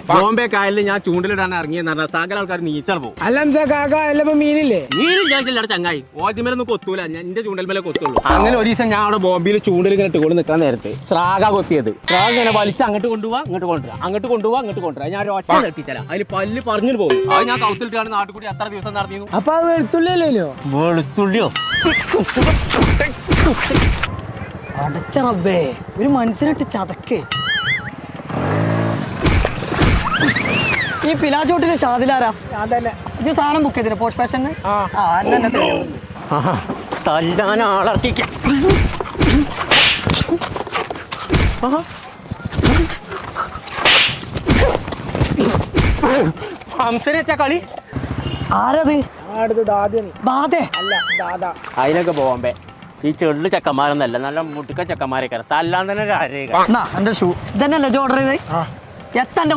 ബോംബെ കായലിൽ ഞാൻ ചൂണ്ടിലിടാൻ ഇറങ്ങിയെന്ന് പറഞ്ഞാൽ സകല ആൾക്കാർ നീച്ചാൽ പോകും. മീനില്ലേ മീനില്ല ചങ്ങായി, ഓദ്യമേലൊന്നും കൊത്തൂല, ഞാൻ എന്റെ ചൂണ്ടൽമേലെ കൊത്തുള്ളൂ. അങ്ങനെ ഒരു ദിവസം ഞാൻ അവിടെ ബോംബെയിൽ ചൂണ്ടൽ ഇങ്ങനെ ഇട്ടുകൊണ്ട് നിൽക്കാൻ നേരത്തെ സ്രാഗ കൊത്തിയത്. സ്രാഗ ഇങ്ങനെ വലിച്ച് അങ്ങോട്ട് കൊണ്ടുപോവാ ഇങ്ങോട്ട് കൊണ്ടുവരാ, അങ്ങോട്ട് കൊണ്ടുപോവാ അങ്ങോട്ട് കൊണ്ടുവരാ. ഞാൻ ഒറ്റ നെട്ടിച്ചല അതിൽ പല്ല് പറഞ്ഞു പോകും. അത് ഞാൻ കൗത്തിലിട്ടാണ് നാട്ടിൽ കൂടി അത്ര ദിവസം നടന്നിരുന്നു. അപ്പൊ അത് വെളുത്തുള്ളിയല്ലോ. വെളുത്തുള്ളിയോ? അടച്ച റബ്ബേ, ഒരു മനുഷ്യനിട്ട് ചതക്കേ. ഈ പിലാച്ചോട്ടിലെ ഷാദിലാരാ? ഇത് സാധനം ബുക്ക് ചെയ്തില്ല പോസ്റ്റ് ഫാഷന്. തല്ലാൻ ആളർത്തിക്കാം. ഹംസനെ വെച്ചാ കളി ആരത്? അതിനൊക്കെ ബോംബെ. ഈ ചെള്ളു ചെക്കന്മാരൊന്നല്ല, നല്ല മുട്ടുക്ക ചെക്കന്മാരൊക്കെ തല്ലാൻ തന്നെ. എന്റെ ഷൂ ഇതന്നെയല്ലേ ഓർഡർ ചെയ്തേ? എത്തന്റെ